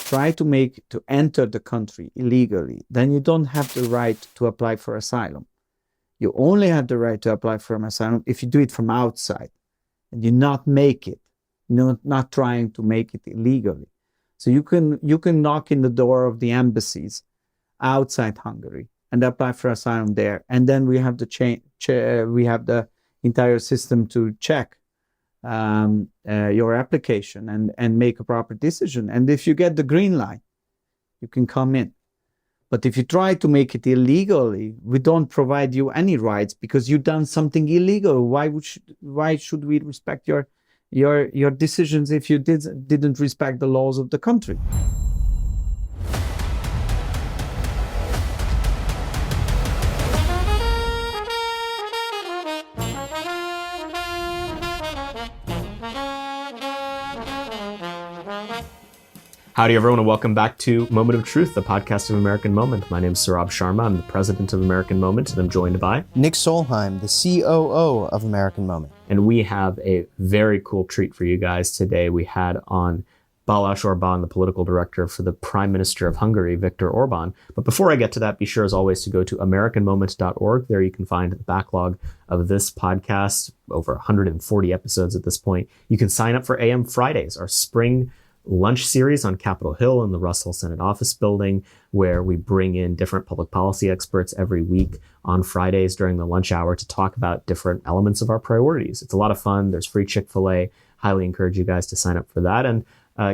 try to enter the country illegally, then you don't have the right to apply for asylum. You only have the right to apply for asylum if you do it from outside and you not make it, not trying to make it illegally. So you can knock in the door of the embassies outside Hungary and apply for asylum there, and then we have the entire system to check your application and make a proper decision. And if you get the green light, you can come in. But if you try to make it illegally, we don't provide you any rights because you've done something illegal. Why should we respect your decisions if you didn't respect the laws of the country? Howdy, everyone, and welcome back to Moment of Truth, the podcast of American Moment. My name is Saurabh Sharma. I'm the president of American Moment, and I'm joined by Nick Solheim, the COO of American Moment. And we have a very cool treat for you guys today. We had on Balzs Orbn, the political director for the Prime Minister of Hungary, Viktor Orban. But before I get to that, be sure as always to go to AmericanMoment.org. There you can find the backlog of this podcast, over 140 episodes at this point. You can sign up for AM Fridays, our spring lunch series on Capitol Hill in the Russell Senate Office Building, where we bring in different public policy experts every week on Fridays during the lunch hour to talk about different elements of our priorities. It's a lot of fun. There's free Chick-fil-A. Highly encourage you guys to sign up for that, and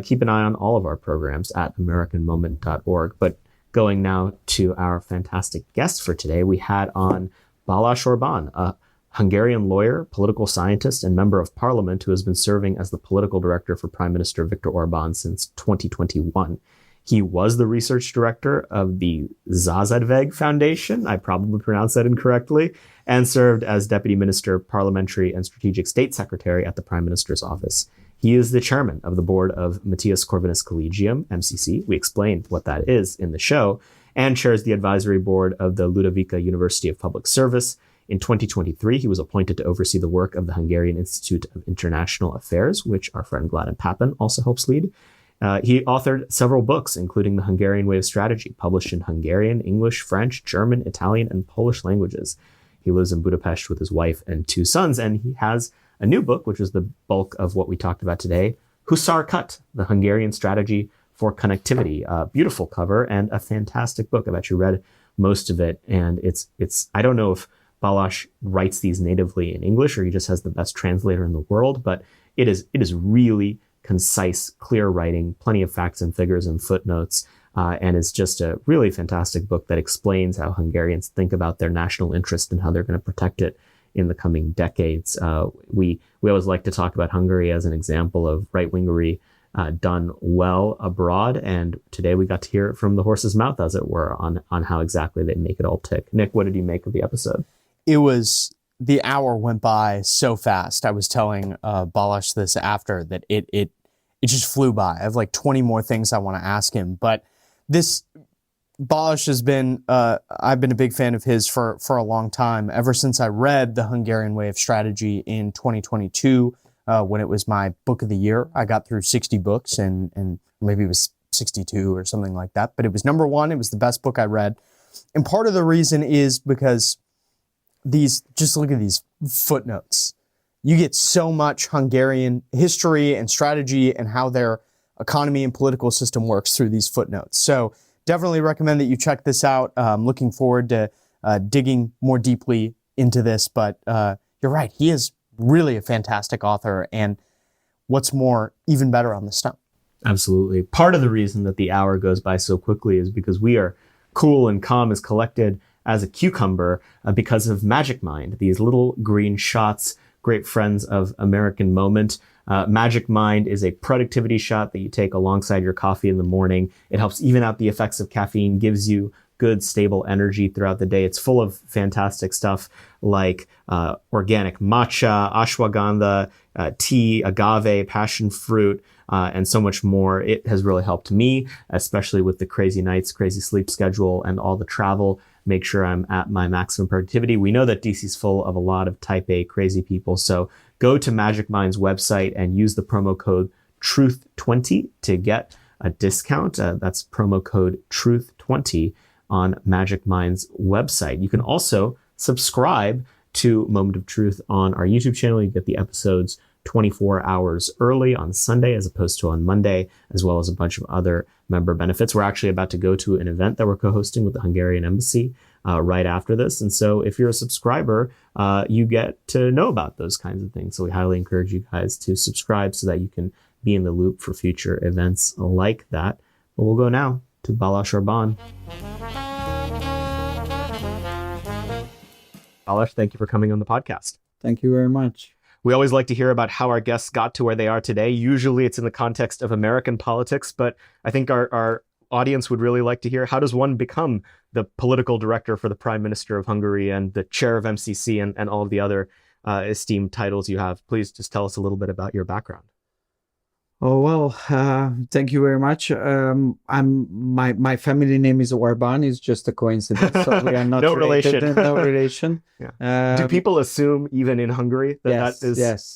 keep an eye on all of our programs at AmericanMoment.org. But going now to our fantastic guest for today, we had on Balazs Orbn, a Hungarian lawyer, political scientist, and member of parliament who has been serving as the political director for Prime Minister Viktor Orban since 2021. He was the research director of the Zásadvég Foundation, I probably pronounced that incorrectly, and served as Deputy Minister, Parliamentary and Strategic State Secretary at the Prime Minister's office. He is the chairman of the board of Matthias Corvinus Collegium, MCC. We explained what that is in the show, and chairs the advisory board of the Ludovica University of Public Service. In 2023, he was appointed to oversee the work of the Hungarian Institute of International Affairs, which our friend Gladden Pappen also helps lead. He authored several books, including The Hungarian Way of Strategy, published in Hungarian, English, French, German, Italian, and Polish languages. He lives in Budapest with his wife and two sons, and he has a new book, which is the bulk of what we talked about today, Huszár Cut, The Hungarian Strategy for Connectivity. A beautiful cover and a fantastic book. I've actually read most of it, and it's I don't know if Balazs writes these natively in English or he just has the best translator in the world, but it is really concise, clear writing, plenty of facts and figures and footnotes, and it's just a really fantastic book that explains how Hungarians think about their national interest and how they're going to protect it in the coming decades. We always like to talk about Hungary as an example of right-wingery done well abroad, and today we got to hear it from the horse's mouth, as it were, on how exactly they make it all tick. Nick, what did you make of the episode? The hour went by so fast. I was telling Balazs this after that it just flew by. I have like 20 more things I want to ask him, but Balazs has been, I've been a big fan of his for a long time, ever since I read The Hungarian Way of Strategy in 2022, when it was my book of the year. I got through 60 books and maybe it was 62 or something like that, but it was number one. It was the best book I read. And part of the reason is because just look at these footnotes. You get so much Hungarian history and strategy and how their economy and political system works through these footnotes. So definitely recommend that you check this out. I'm looking forward to digging more deeply into this, but you're right. He is really a fantastic author, and what's more, even better on the stump. Absolutely. Part of the reason that the hour goes by so quickly is because we are cool and calm as collected as a cucumber because of Magic Mind, these little green shots, great friends of American Moment. Magic Mind is a productivity shot that you take alongside your coffee in the morning. It helps even out the effects of caffeine, gives you good, stable energy throughout the day. It's full of fantastic stuff like organic matcha, ashwagandha, tea, agave, passion fruit, and so much more. It has really helped me, especially with the crazy nights, crazy sleep schedule, and all the travel. Make sure I'm at my maximum productivity. We know that DC's full of a lot of type A crazy people. So go to Magic Mind's website and use the promo code TRUTH20 to get a discount. That's promo code TRUTH20 on Magic Mind's website. You can also subscribe to Moment of Truth on our YouTube channel. You get the episodes 24 hours early on Sunday as opposed to on Monday, as well as a bunch of other member benefits. We're actually about to go to an event that we're co-hosting with the Hungarian embassy right after this. And so if you're a subscriber, you get to know about those kinds of things. So we highly encourage you guys to subscribe so that you can be in the loop for future events like that. But we'll go now to Balzs Orbn. Balzs, thank you for coming on the podcast. Thank you very much. We always like to hear about how our guests got to where they are today. Usually it's in the context of American politics, but I think our audience would really like to hear, how does one become the political director for the Prime Minister of Hungary and the chair of MCCC and all of the other esteemed titles you have? Please just tell us a little bit about your background. Oh, well, thank you very much. My family name is Orban. It's just a coincidence. So we are not No related, relation. No relation. Yeah. Do people assume, even in Hungary, that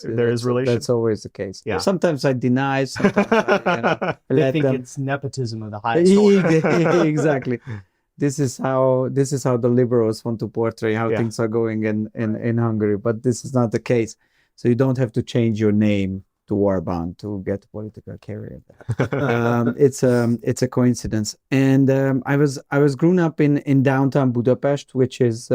there is relation? That's always the case. Yeah. Sometimes I deny, sometimes I They think it's nepotism of the highest order. Exactly. This is how the liberals want to portray how things are going in Hungary, but this is not the case. So you don't have to change your name to Orban to get a political career. It's a coincidence. And I was grown up in downtown Budapest, which is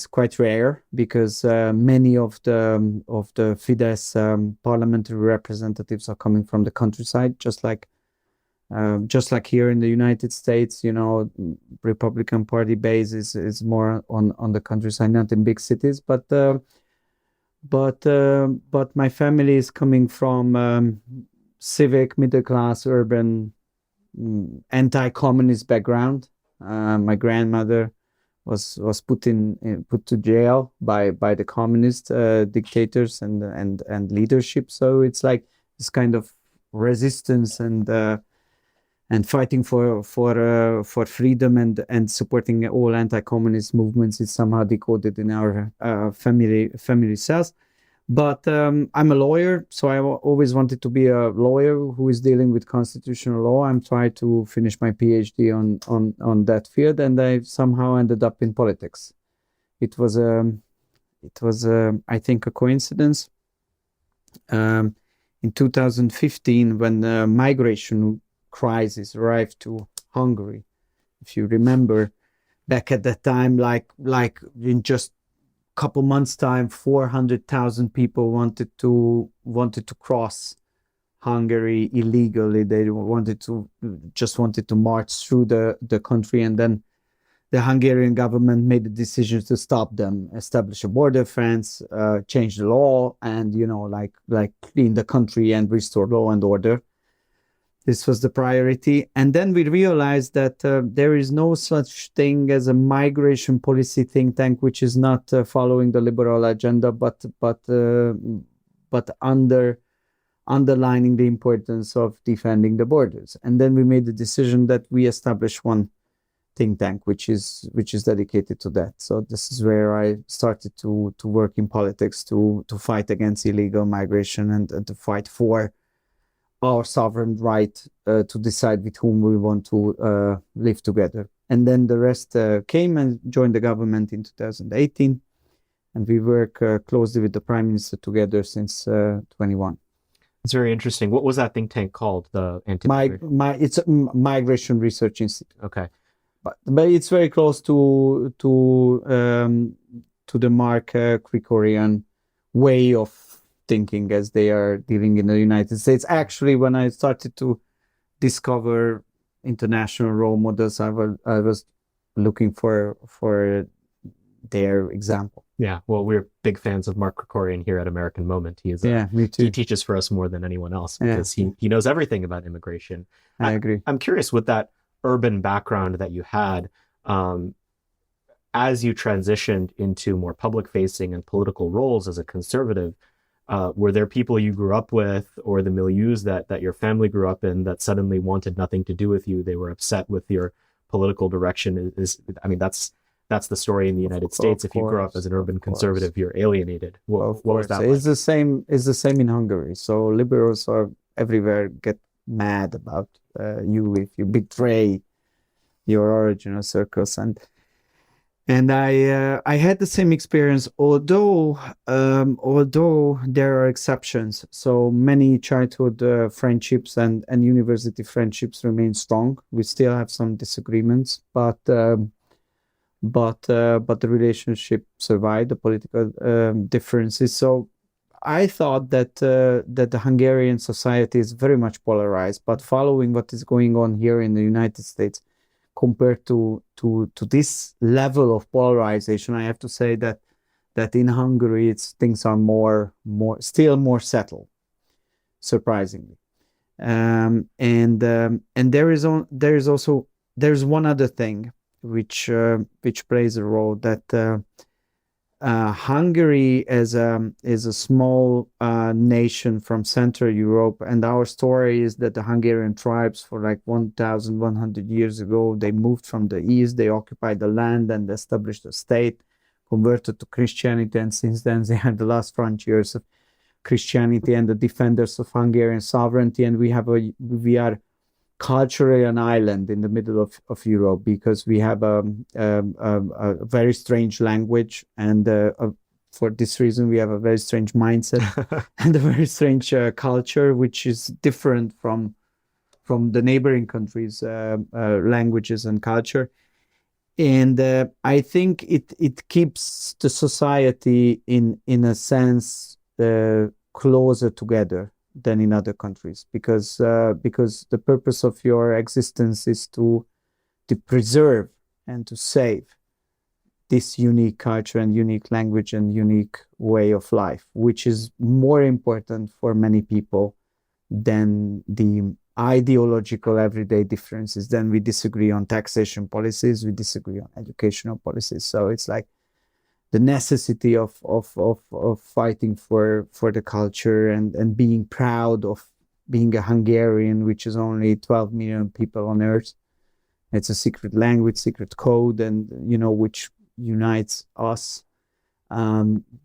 quite rare because many of the Fidesz parliamentary representatives are coming from the countryside, just like here in the United States. Republican Party base is more on the countryside, not in big cities, but my family is coming from civic, middle class, urban, anti-communist background. My grandmother was put to jail by the communist dictators and leadership. So it's like this kind of resistance and fighting for freedom and supporting all anti-communist movements is somehow decoded in our family cells. But I'm a lawyer, so I always wanted to be a lawyer who is dealing with constitutional law. I'm trying to finish my PhD on that field, and I somehow ended up in politics. It was I think a coincidence. In 2015, when the migration crisis arrived to Hungary, if you remember, back at that time, like in just a couple months' time, 400,000 people wanted to cross Hungary illegally. They wanted to march through the country, and then the Hungarian government made the decision to stop them, establish a border fence, change the law, and like clean the country and restore law and order. This was the priority. And then we realized that there is no such thing as a migration policy think tank which is not following the liberal agenda, but underlining the importance of defending the borders. And then we made the decision that we establish one think tank which is dedicated to that. So this is where I started to work in politics, to fight against illegal migration and to fight for our sovereign right to decide with whom we want to live together. And then the rest came and joined the government in 2018, and we work closely with the Prime Minister together since 21. It's very interesting. What was that think tank called? The It's a Migration Research Institute. Okay, but it's very close to the Mark Korian way of thinking as they are dealing in the United States. Actually, when I started to discover international role models, I was looking for their example. Yeah, well, we're big fans of Mark Korian here at American Moment. He is me too. He teaches for us more than anyone else because he knows everything about immigration. I agree. I'm curious, with that urban background that you had, as you transitioned into more public-facing and political roles as a conservative, were there people you grew up with or the milieus that your family grew up in that suddenly wanted nothing to do with you? They were upset with your political direction. That's the story in the United States. If you grow up as an urban conservative, you're alienated. What was that like? It's the same in Hungary. So liberals are everywhere, get mad about you if you betray your original circles. And I had the same experience, although there are exceptions. So many childhood friendships and university friendships remain strong. We still have some disagreements, but the relationship survived the political differences. So I thought that the Hungarian society is very much polarized. But following what is going on here in the United States, compared to this level of polarization, I have to say that in Hungary things are still more settled, surprisingly. And there's one other thing which plays a role, that Hungary is a small nation from Central Europe, and our story is that the Hungarian tribes, for like 1,100 years ago, they moved from the east, they occupied the land and established a state, converted to Christianity, and since then they are the last frontiers of Christianity and the defenders of Hungarian sovereignty. And we are culturally an island in the middle of Europe, because we have a very strange language, and for this reason we have a very strange mindset and a very strange culture, which is different from the neighboring countries' languages and culture. And I think it keeps the society in a sense closer together than in other countries, because the purpose of your existence is to preserve and to save this unique culture and unique language and unique way of life, which is more important for many people than the ideological everyday differences. Then we disagree on taxation policies, we disagree on educational policies. So it's like the necessity of fighting for the culture and being proud of being a Hungarian, which is only 12 million people on earth. It's a secret language, secret code, and which unites us.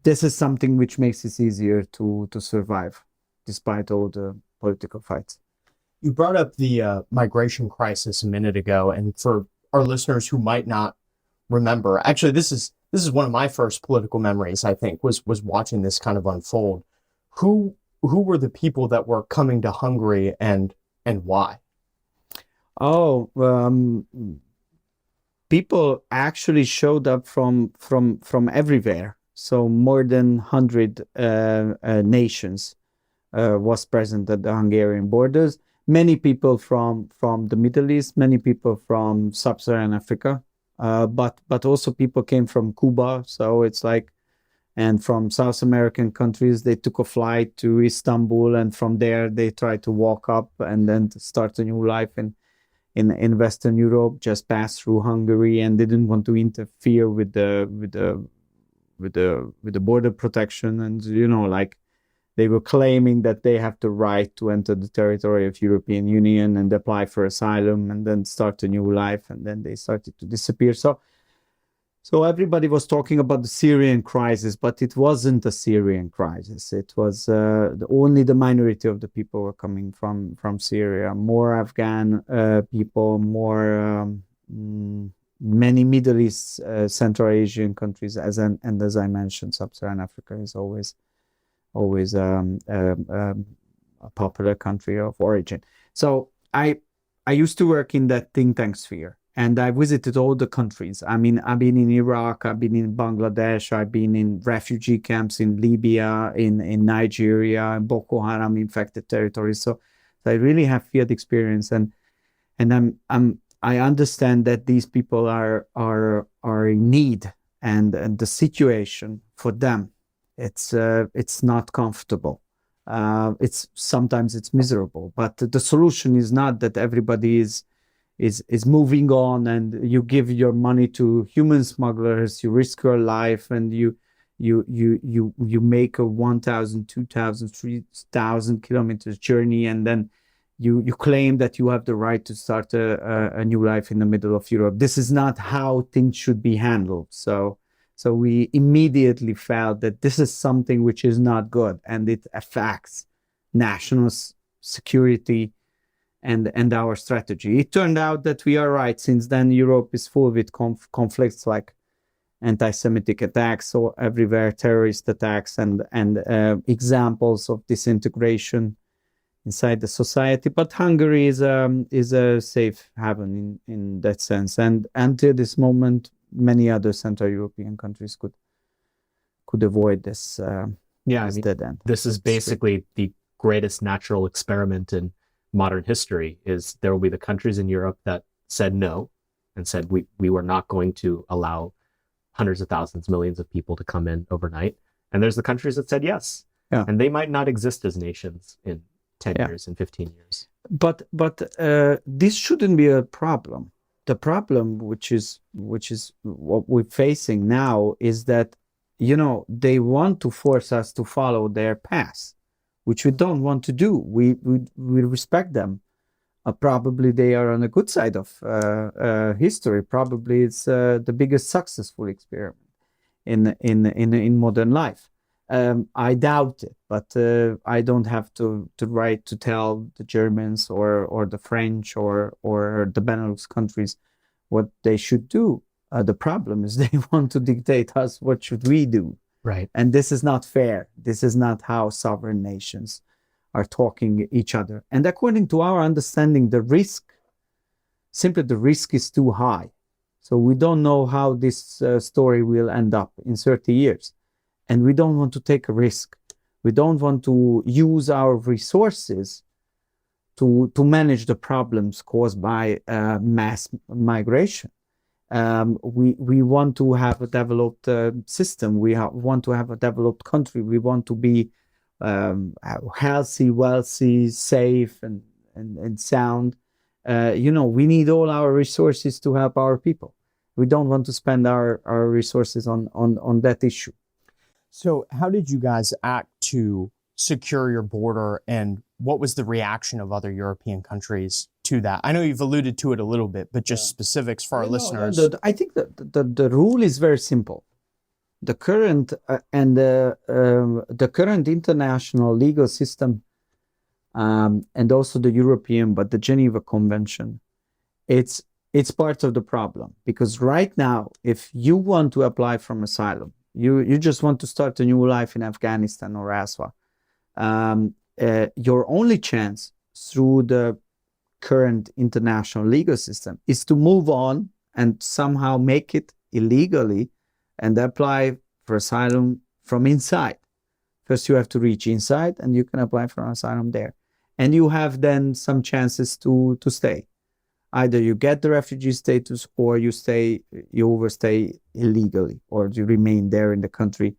This is something which makes it easier to survive despite all the political fights. You brought up the migration crisis a minute ago, and for our listeners who might not remember, actually this is one of my first political memories, I think, was watching this kind of unfold. Who were the people that were coming to Hungary, and why? Oh, people actually showed up from everywhere. So more than 100 nations was present at the Hungarian borders. Many people from the Middle East, many people from Sub-Saharan Africa. But also people came from Cuba, so it's like, and from South American countries. They took a flight to Istanbul, and from there they tried to walk up and then to start a new life in Western Europe, just pass through Hungary, and they didn't want to interfere with the border protection, and like they were claiming that they have the right to enter the territory of European Union and apply for asylum and then start a new life, and then they started to disappear. So everybody was talking about the Syrian crisis, but it wasn't a Syrian crisis. It was only the minority of the people were coming from Syria. More Afghan people, more many Middle East, Central Asian countries, as I mentioned, Sub-Saharan Africa is always a popular country of origin. So I used to work in that think tank sphere, and I visited all the countries. I mean, I've been in Iraq, I've been in Bangladesh, I've been in refugee camps in Libya, in Nigeria, in Boko Haram infected territories. So I really have field experience, and I understand that these people are in need, and the situation for them, it's not comfortable. Sometimes it's miserable, but the solution is not that everybody is moving on and you give your money to human smugglers, you risk your life, and you make a 1,000, 2,000, 3,000 kilometers journey, and then you claim that you have the right to start a new life in the middle of Europe. This is not how things should be handled. So we immediately felt that this is something which is not good, and it affects national security, and our strategy. It turned out that we are right. Since then, Europe is full with conflicts like anti-Semitic attacks or everywhere, terrorist attacks, and examples of disintegration inside the society. But Hungary is a safe haven in that sense. And until this moment, many other Central European countries could avoid this. Dead end. This is basically the greatest natural experiment in modern history. Is there will be the countries in Europe that said no and said we were not going to allow hundreds of thousands, millions of people to come in overnight. And there's the countries that said yes. Yeah. And they might not exist as nations in 10 years, in 15 years. But this shouldn't be a problem. The problem, which is what we're facing now, is that, you know, they want to force us to follow their path, which we don't want to do. We respect them. Probably they are on the good side of history. Probably it's the biggest successful experiment in modern life. I doubt it, but I don't have to right to tell the Germans or the French or the Benelux countries what they should do. The problem is they want to dictate us what should we do. Right. And this is not fair. This is not how sovereign nations are talking each other. And according to our understanding, the risk is too high. So we don't know how this story will end up in 30 years. And we don't want to take a risk. We don't want to use our resources to manage the problems caused by mass migration. We want to have a developed system. We want to have a developed country. We want to be healthy, wealthy, safe, and sound. You know, we need all our resources to help our people. We don't want to spend our resources on that issue. So how did you guys act to secure your border, and what was the reaction of other European countries to that? I know you've alluded to it a little bit, but just specifics for our listeners. I think that the rule is very simple. The current the current international legal system, and also the European, but the Geneva Convention, it's part of the problem, because right now, if you want to apply for asylum, you just want to start a new life in Afghanistan or elsewhere, your only chance through the current international legal system is to move on and somehow make it illegally and apply for asylum from inside. First, you have to reach inside, and you can apply for asylum there. And you have then some chances to stay. Either you get the refugee status, or you overstay illegally, or you remain there in the country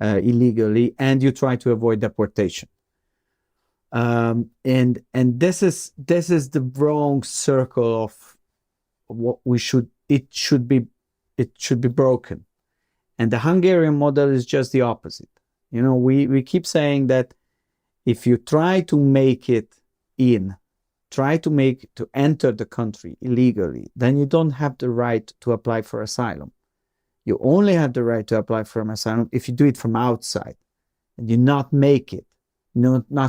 illegally, and you try to avoid deportation. And this is the wrong circle of what it should be broken. And the Hungarian model is just the opposite. You know, we keep saying that if you try to make it to enter the country illegally, then you don't have the right to apply for asylum. You only have the right to apply for asylum if you do it from outside and you not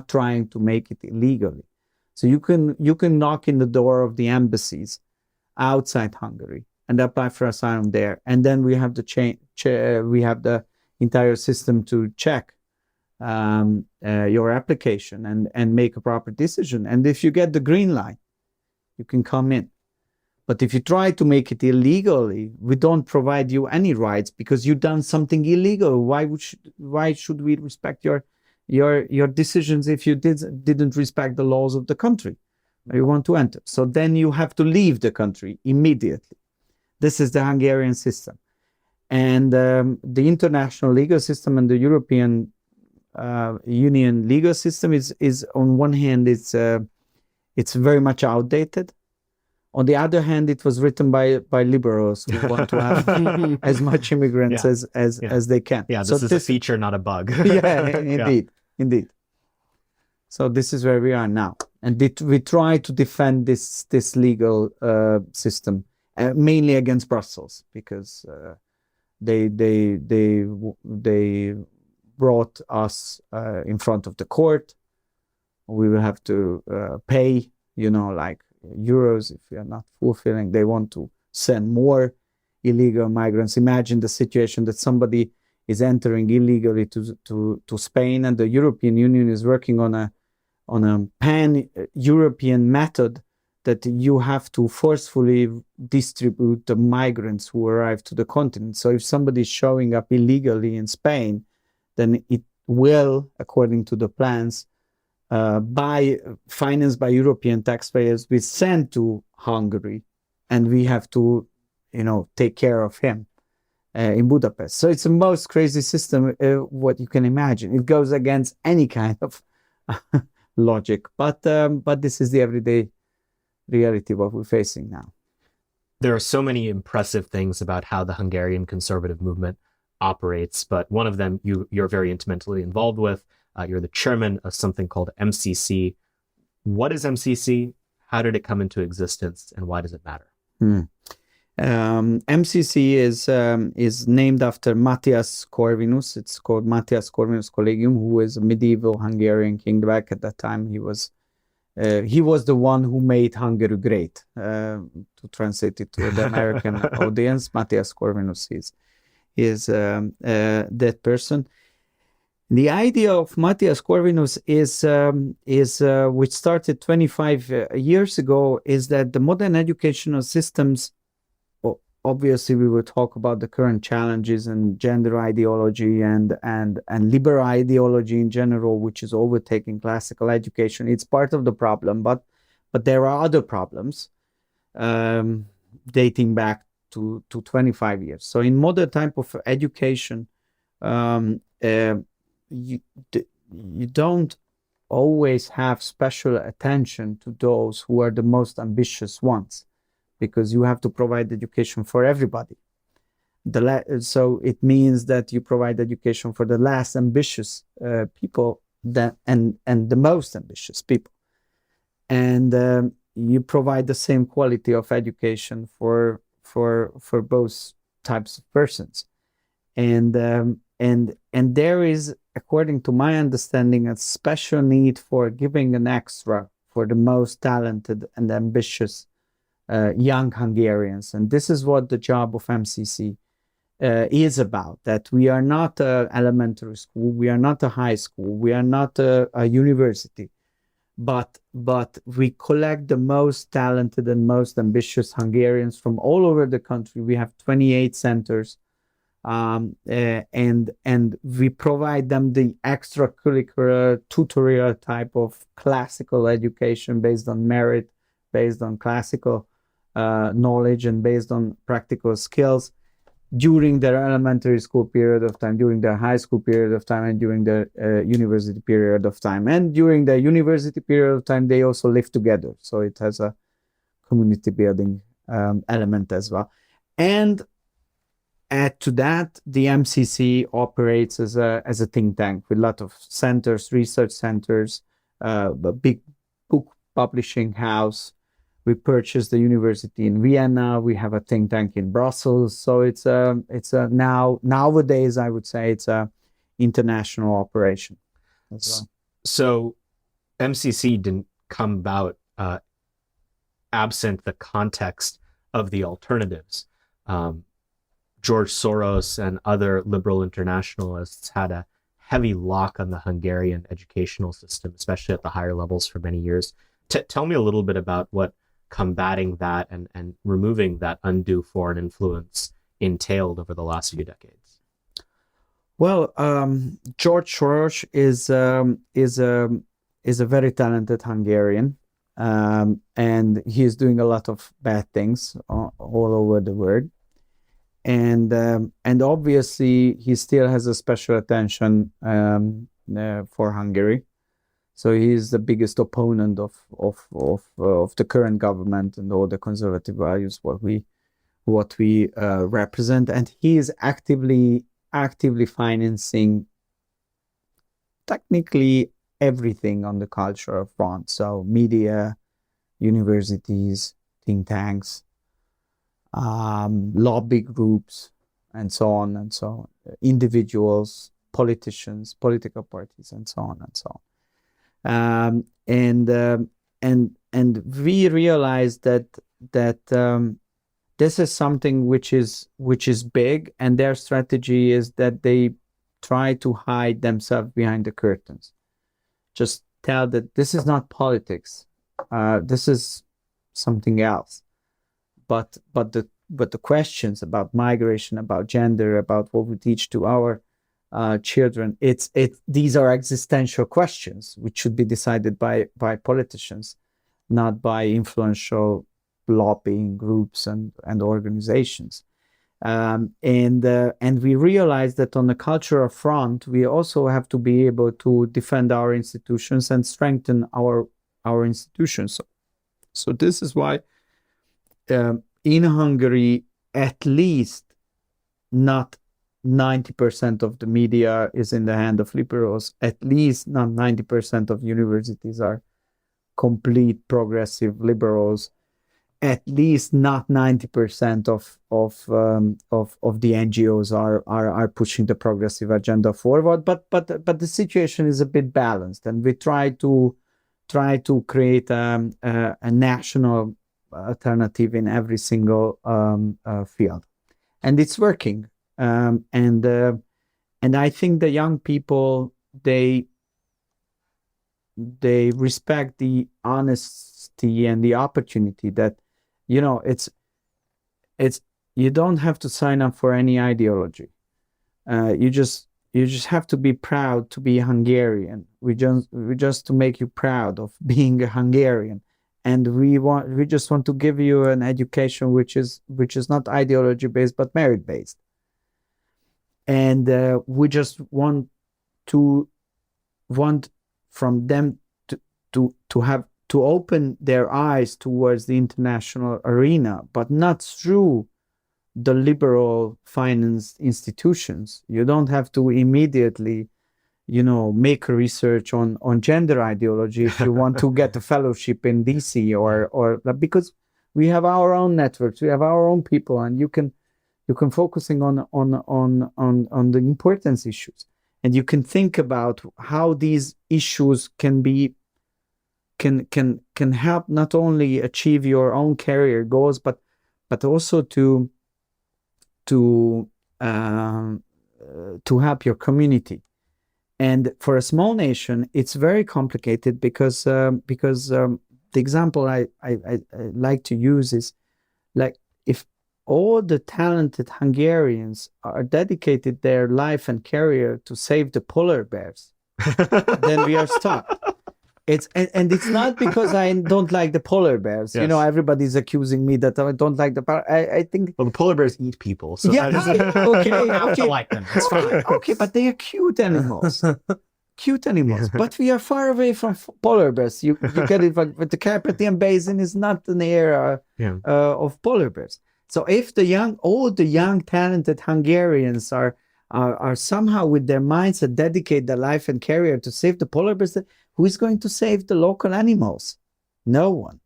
trying to make it illegally. So you can knock in the door of the embassies outside Hungary and apply for asylum there, and then we have the entire system to check your application and make a proper decision. And if you get the green light, you can come in. But if you try to make it illegally, we don't provide you any rights because you've done something illegal. Why should we respect your decisions if you didn't respect the laws of the country you want to enter? So then you have to leave the country immediately. This is the Hungarian system. And the international legal system and the European Union legal system is on one hand, it's very much outdated. On the other hand, it was written by liberals who want to have as much immigrants as they can. Yeah, this is a feature, not a bug. Indeed. So this is where we are now, and we try to defend this legal system mainly against Brussels, because they brought us in front of the court. We will have to pay like euros, if we are not fulfilling, they want to send more illegal migrants. Imagine the situation that somebody is entering illegally to Spain, and the European Union is working on a pan-European method that you have to forcefully distribute the migrants who arrive to the continent. So if somebody is showing up illegally in Spain, then it will, according to the plans, financed by European taxpayers, be sent to Hungary, and we have to, take care of him in Budapest. So it's the most crazy system what you can imagine. It goes against any kind of logic, but this is the everyday reality what we're facing now. There are so many impressive things about how the Hungarian conservative movement operates, but one of them you're very intimately involved with. You're the chairman of something called MCC. What is MCC? How did it come into existence, and why does it matter? MCC is named after Matthias Corvinus. It's called Matthias Corvinus Collegium, who is a medieval Hungarian king. Back at that time, he was the one who made Hungary great. To translate it to the American audience, Matthias Corvinus is that person. The idea of Matthias Corvinus is which started 25 years ago, is that the modern educational systems, obviously we will talk about the current challenges and gender ideology and liberal ideology in general, which is overtaking classical education. It's part of the problem, but there are other problems dating back to 25 years. So in modern type of education, you don't always have special attention to those who are the most ambitious ones, because you have to provide education for everybody. So it means that you provide education for the less ambitious people and the most ambitious people, and you provide the same quality of education for both types of persons, and there is, according to my understanding, a special need for giving an extra for the most talented and ambitious young Hungarians. And this is what the job of MCC is about, that we are not an elementary school, we are not a high school, we are not a university, but we collect the most talented and most ambitious Hungarians from all over the country. We have 28 centers, and we provide them the extracurricular tutorial type of classical education based on merit, based on classical knowledge, and based on practical skills during their elementary school period of time, during their high school period of time, and during the university period of time. And during the university period of time, they also live together. So it has a community building element as well. And add to that, the MCC operates as a think tank with a lot of centers, research centers, a big book publishing house. We purchased the university in Vienna. We have a think tank in Brussels. So it's nowadays I would say it's a international operation as well. So MCC didn't come about absent the context of the alternatives. George Soros and other liberal internationalists had a heavy lock on the Hungarian educational system, especially at the higher levels, for many years. Tell me a little bit about what combating that and removing that undue foreign influence entailed over the last few decades. Well, George Soros is a very talented Hungarian, and he is doing a lot of bad things all over the world. And obviously he still has a special attention for Hungary. So he is the biggest opponent of the current government and all the conservative values what we represent, and he is actively financing technically everything on the cultural front. So media, universities, think tanks, lobby groups, and so on, individuals, politicians, political parties, and so on and so on. And we realized that this is something which is big, and their strategy is that they try to hide themselves behind the curtains. Just tell that this is not politics, this is something else. But the questions about migration, about gender, about what we teach to our children, these are existential questions which should be decided by politicians, not by influential lobbying groups and organizations. And we realize that on the cultural front, we also have to be able to defend our institutions and strengthen our institutions. So this is why in Hungary, at least not 90% of the media is in the hand of liberals. At least not 90% of universities are complete progressive liberals. At least not 90% of the NGOs are pushing the progressive agenda forward. But the situation is a bit balanced, and we try to create a national alternative in every single field, and it's working. And I think the young people, they respect the honesty and the opportunity that, it's you don't have to sign up for any ideology. You just have to be proud to be Hungarian. We just to make you proud of being a Hungarian, and we just want to give you an education which is not ideology based but merit based. And we just want from them to open their eyes towards the international arena, but not through the liberal financed institutions. You don't have to immediately, make research on gender ideology if you want to get a fellowship in DC or because we have our own networks, we have our own people, and you can focusing on the importance issues, and you can think about how these issues can help not only achieve your own career goals, but also to help your community. And for a small nation, it's very complicated because the example I like to use is, like, if all the talented Hungarians are dedicated their life and career to save the polar bears, then we are stuck. It's not because I don't like the polar bears. Yes. Everybody's accusing me that I don't like the polar. I think. Well, the polar bears eat people, so Yeah. Okay. have to like them. It's fine. Okay, but they are cute animals. Cute animals. But we are far away from polar bears. You get it, but the Carpathian Basin is not an area of polar bears. So if all the young talented Hungarians are somehow with their mindset dedicate their life and career to save the polar bears, who is going to save the local animals? No one.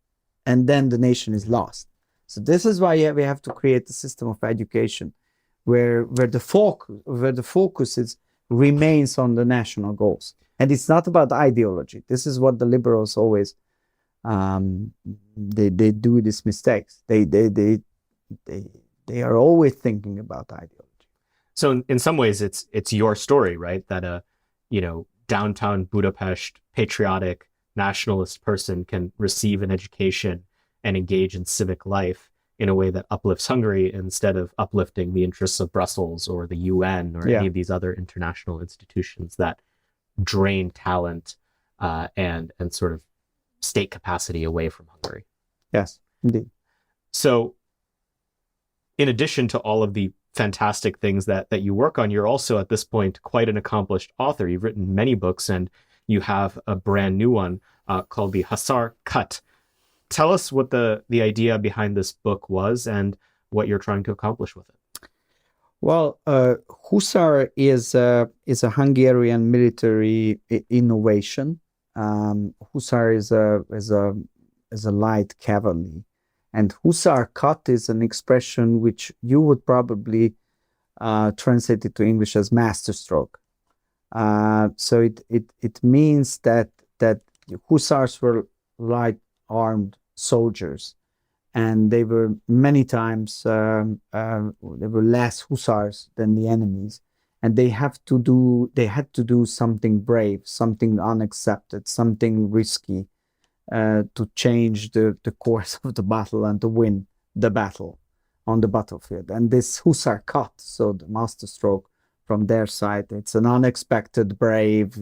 And then the nation is lost. So this is why we have to create a system of education where the focus remains on the national goals. And it's not about ideology. This is what the liberals always they do these mistakes. They are always thinking about ideology. So in some ways, it's your story, right? That downtown Budapest patriotic nationalist person can receive an education and engage in civic life in a way that uplifts Hungary instead of uplifting the interests of Brussels or the UN or any of these other international institutions that drain talent and sort of state capacity away from Hungary. Yes, indeed. So in addition to all of the fantastic things that you work on, you're also at this point quite an accomplished author. You've written many books, and you have a brand new one called The Hussar Cut. Tell us what the idea behind this book was and what you're trying to accomplish with it. Well, Hussar is a Hungarian military innovation. Hussar is a light cavalry. And Hussar Cut is an expression which you would probably translate it to English as Masterstroke. So it means that Hussars were like armed soldiers, and they were many times they were less hussars than the enemies, and they had to do something brave, something unaccepted, something risky, to change the course of the battle and to win the battle on the battlefield. And this hussar cut, so the masterstroke from their side, it's an unexpected, brave,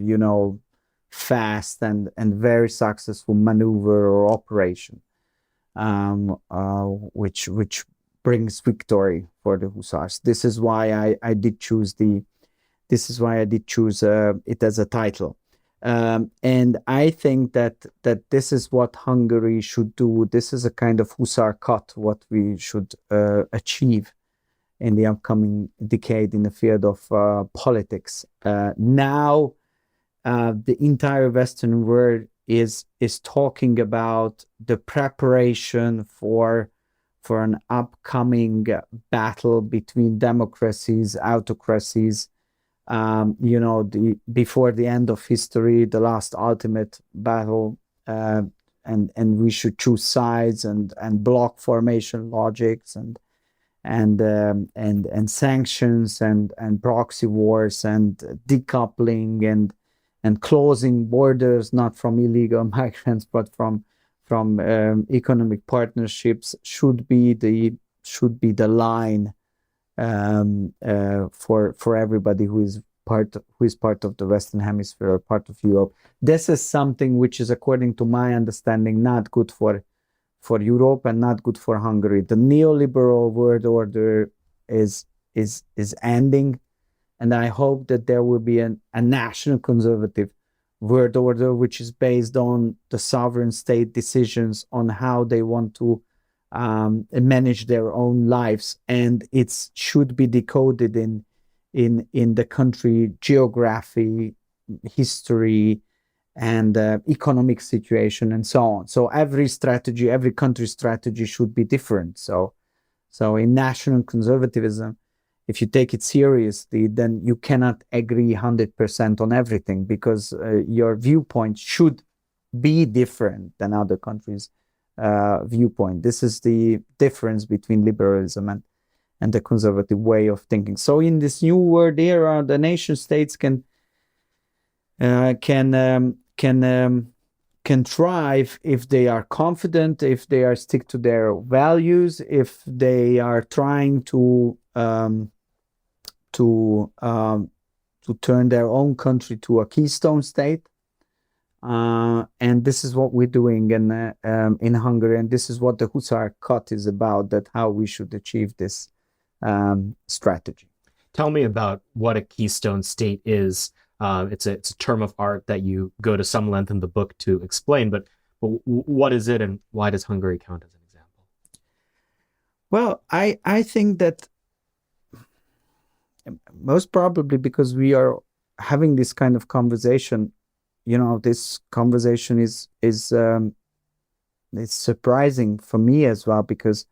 fast and very successful maneuver or operation, which brings victory for the hussars. This is why I did choose it as a title. And I think that this is what Hungary should do. This is a kind of hussar cut, what we should achieve in the upcoming decade in the field of politics. Now, the entire Western world is talking about the preparation for an upcoming battle between democracies, autocracies. Before the end of history, the last ultimate battle, and we should choose sides and block formation logics and sanctions and proxy wars and decoupling and closing borders, not from illegal migrants but from economic partnerships, should be the line for everybody who is part of the Western Hemisphere or part of Europe. This is something which is, according to my understanding, not good for Europe and not good for Hungary. The neoliberal world order is ending, and I hope that there will be a national conservative world order which is based on the sovereign state decisions on how they want to manage their own lives, and it should be decoded in the country geography, history, and economic situation, and so on. So every country's strategy should be different. So in national conservatism, if you take it seriously, then you cannot agree 100% on everything, because your viewpoint should be different than other countries' viewpoint. This is the difference between liberalism and the conservative way of thinking. So in this new world era, the nation states can thrive if they are confident, if they are stick to their values, if they are trying to turn their own country to a Keystone State. And this is what we're doing in Hungary, and this is what the Hussar Cut is about, that how we should achieve this strategy. Tell me about what a Keystone State is. It's a term of art that you go to some length in the book to explain, but what is it, and why does Hungary count as an example? Well, I think that most probably because we are having this kind of conversation, this conversation is it's surprising for me as well, because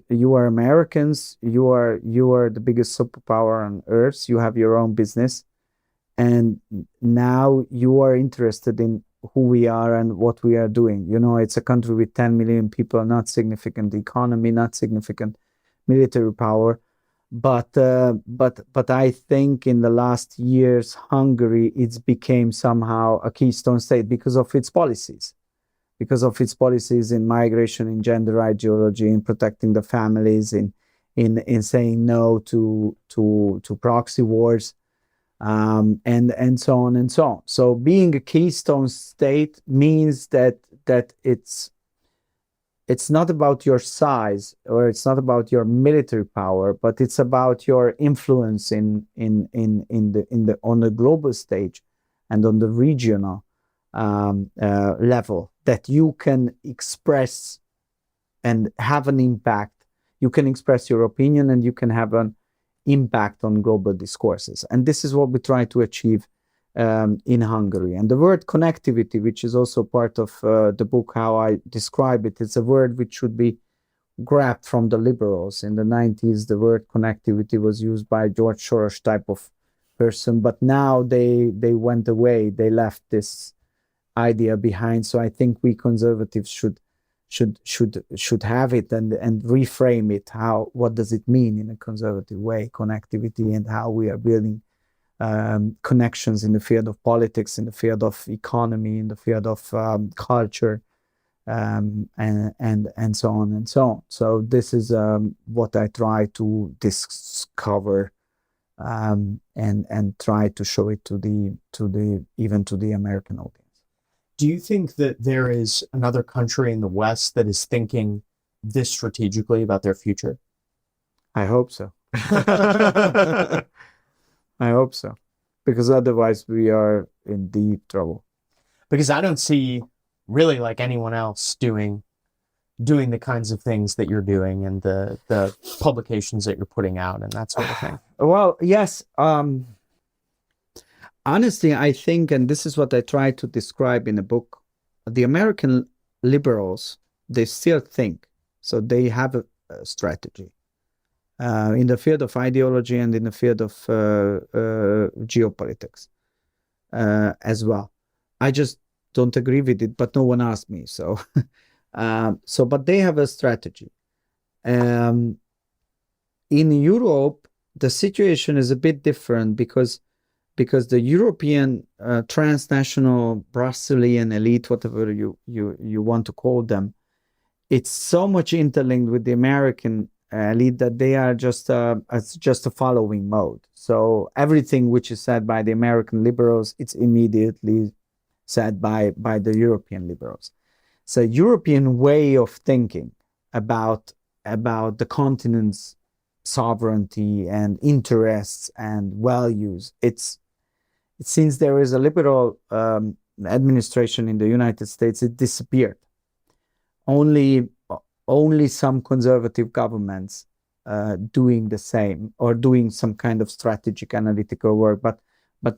you are Americans, you are the biggest superpower on earth, you have your own business, and now you are interested in who we are and what we are doing. It's a country with 10 million people, not significant economy, not significant military power, but I think in the last years, Hungary, it's became somehow a Keystone State because of its policies. Because of its policies in migration, in gender ideology, in protecting the families, in saying no to proxy wars, and so on and so on. So being a Keystone State means that it's not about your size, or it's not about your military power, but it's about your influence on the global stage and on the regional level, that you can express and have an impact. You can express your opinion and you can have an impact on global discourses. And this is what we try to achieve in Hungary. And the word connectivity, which is also part of the book, how I describe it, it's a word which should be grabbed from the liberals. In the 90s, the word connectivity was used by George Soros type of person, but now they went away. They left this idea behind. So I think we conservatives should have it and reframe it. What does it mean in a conservative way, connectivity, and how we are building connections in the field of politics, in the field of economy, in the field of culture, and so on and so on. So this is what I try to discover and try to show it to the American audience. Do you think that there is another country in the West that is thinking this strategically about their future? I hope so. I hope so, because otherwise we are in deep trouble. Because I don't see really like anyone else doing the kinds of things that you're doing and the publications that you're putting out and that sort of thing. Well, yes. Honestly, I think, and this is what I try to describe in the book, the American liberals, they still think. So they have a strategy in the field of ideology and in the field of geopolitics as well. I just don't agree with it, but no one asked me. So, but they have a strategy. In Europe, the situation is a bit different because the European transnational Brazilian elite, whatever you want to call them, it's so much interlinked with the American elite that they are just a following mode. So everything which is said by the American liberals, it's immediately said by the European liberals. So European way of thinking about the continent's sovereignty and interests and values, since there is a liberal administration in the United States, it disappeared. Only some conservative governments doing the same or doing some kind of strategic analytical work, but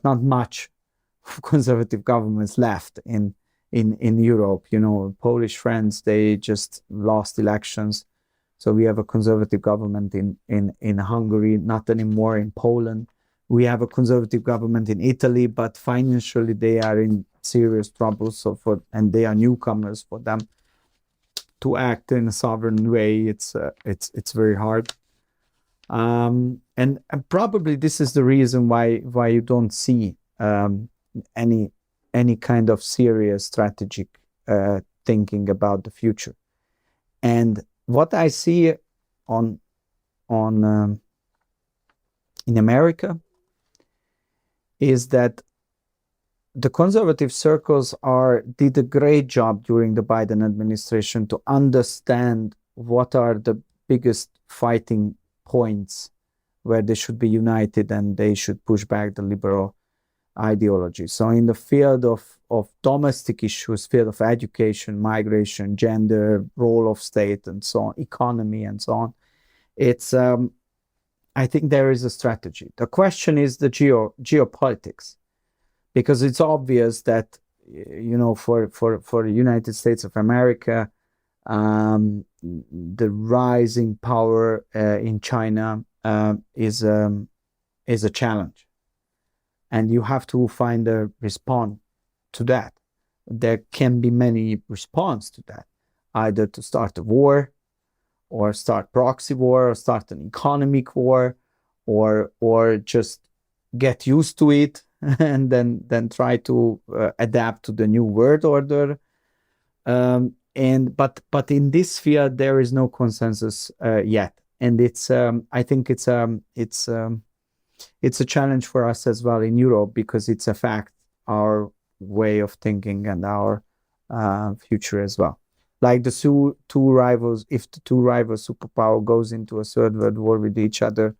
not much conservative governments left in Europe. You know, Polish friends, they just lost elections, so we have a conservative government in Hungary, not anymore in Poland. We have a conservative government in Italy, but financially they are in serious trouble. And they are newcomers. For them to act in a sovereign way, it's very hard. And probably this is the reason why you don't see any kind of serious strategic thinking about the future. And what I see in America is that the conservative circles did a great job during the Biden administration to understand what are the biggest fighting points where they should be united and they should push back the liberal ideology. So in the field of domestic issues, field of education, migration, gender, role of state, and so on, economy, and so on, it's I think there is a strategy. The question is the geopolitics, because it's obvious that, you know, for the United States of America, the rising power in China is a challenge, and you have to find a response to that. There can be many responses to that, either to start a war, or start proxy war, or start an economic war, or just get used to it and then try to adapt to the new world order. But in this field there is no consensus yet, and I think it's a challenge for us as well in Europe, because it's affects our way of thinking and our future as well. Like the two rivals, if the two rival superpower goes into a third world war with each other,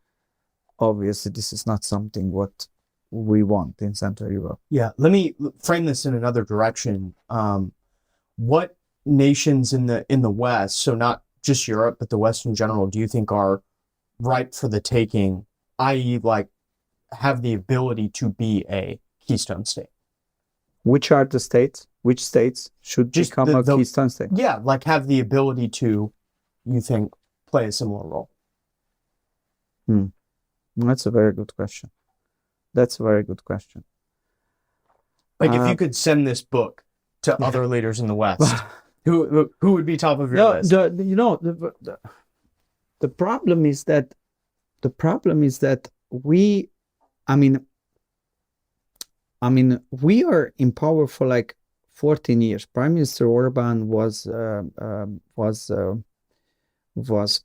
obviously this is not something what we want in Central Europe. Yeah, let me frame this in another direction. What nations in the West, so not just Europe, but the West in general, do you think are ripe for the taking, i.e. like have the ability to be a Keystone State? Which are the states? Which states should just become a Keystone State? Yeah, like have the ability to, you think, play a similar role? That's a very good question. Like if you could send this book to other leaders in the West? Who would be top of your No, list? the problem is that we, I mean, we are in power for like 14 years. Prime Minister Orban was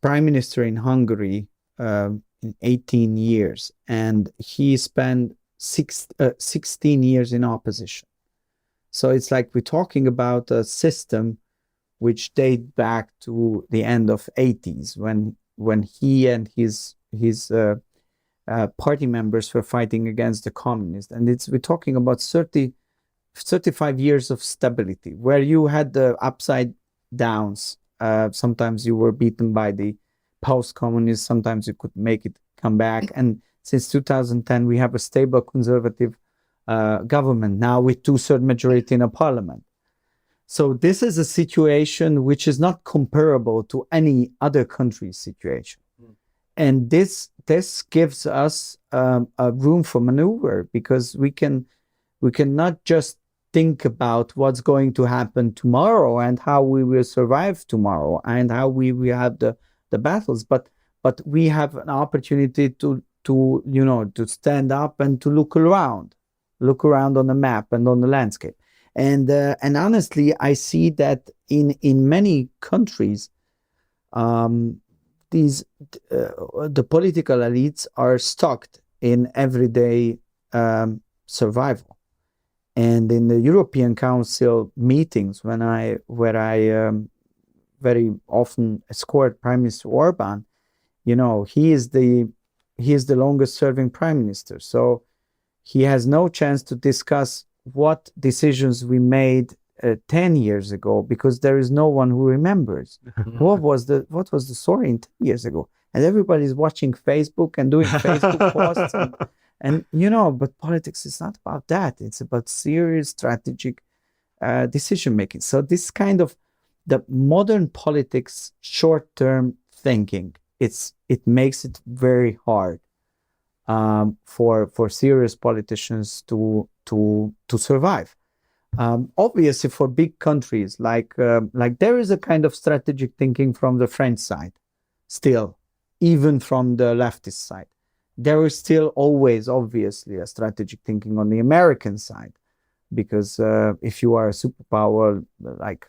prime minister in Hungary in 18 years, and he spent 16 years in opposition. So it's like we're talking about a system which date back to the end of 80s when he and his party members were fighting against the communists. And we're talking about 35 years of stability, where you had the upside downs. Sometimes you were beaten by the post-communists, sometimes you could make it come back. And since 2010, we have a stable conservative government now with 2/3 majority in a parliament. So this is a situation which is not comparable to any other country's situation. And this gives us a room for maneuver, because we cannot just think about what's going to happen tomorrow and how we will survive tomorrow and how we will have the battles, but we have an opportunity to stand up and to look around on the map and on the landscape. And honestly, I see that in many countries, the political elites are stuck in everyday survival. And in the European Council meetings, where I very often escort Prime Minister Orban, he is the longest serving prime minister. So he has no chance to discuss what decisions we made 10 years ago, because there is no one who remembers what was the story in 10 years ago, and everybody's watching Facebook and doing Facebook posts and but politics is not about that. It's about serious strategic decision making. So this kind of the modern politics short-term thinking, it makes it very hard for serious politicians to survive. Obviously, for big countries like there is a kind of strategic thinking from the French side, still, even from the leftist side. There is still always, obviously, a strategic thinking on the American side, because if you are a superpower, like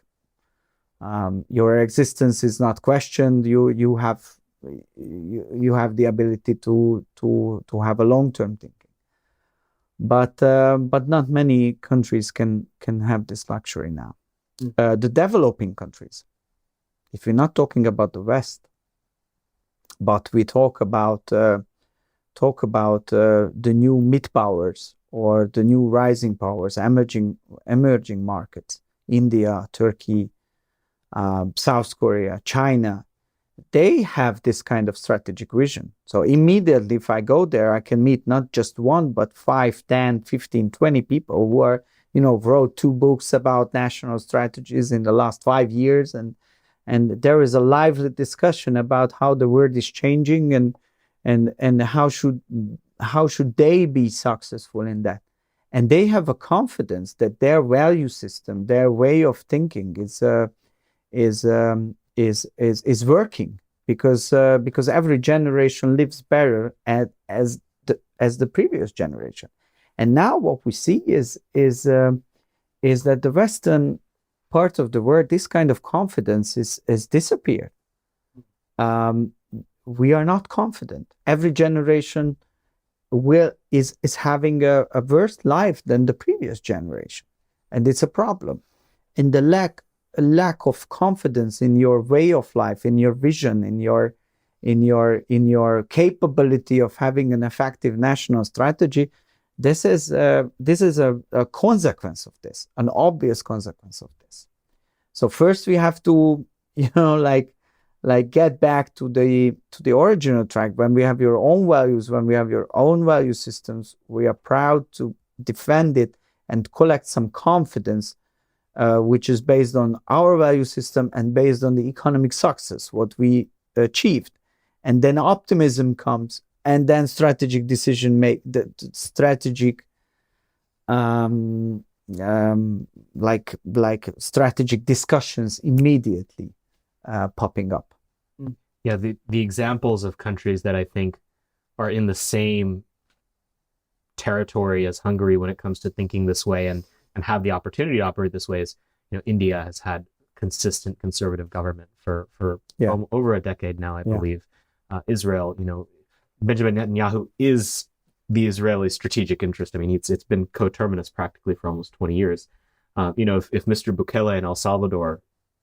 your existence is not questioned. You have the ability to have a long-term thinking. But not many countries can have this luxury now. The developing countries, if we're not talking about the West, but we talk about the new mid-powers or the new rising powers, emerging markets, India, Turkey, South Korea, China, they have this kind of strategic vision. So immediately, if I go there, I can meet not just one, but 5, 10, 15, 20 people who are, wrote 2 books about national strategies in the last 5 years. And there is a lively discussion about how the world is changing and how should they be successful in that. And they have a confidence that their value system, their way of thinking is working, because every generation lives better as the previous generation. And now what we see is that the Western part of the world, this kind of confidence is disappeared. We are not confident. Every generation is having a worse life than the previous generation, and it's a problem. And the lack of confidence in your way of life, in your vision, in your capability of having an effective national strategy, this is a consequence of this, an obvious consequence of this. So first we have to get back to the original track. When we have your own values, when we have your own value systems, we are proud to defend it and collect some confidence, which is based on our value system and based on the economic success, what we achieved. And then optimism comes, and then strategic decision like strategic discussions immediately popping up. Yeah, the examples of countries that I think are in the same territory as Hungary when it comes to thinking this way and have the opportunity to operate this way is, India has had consistent conservative government for over a decade now, I believe. Israel, Benjamin Netanyahu is the Israeli strategic interest. I mean, it's been coterminous practically for almost 20 years. If Mr. Bukele in El Salvador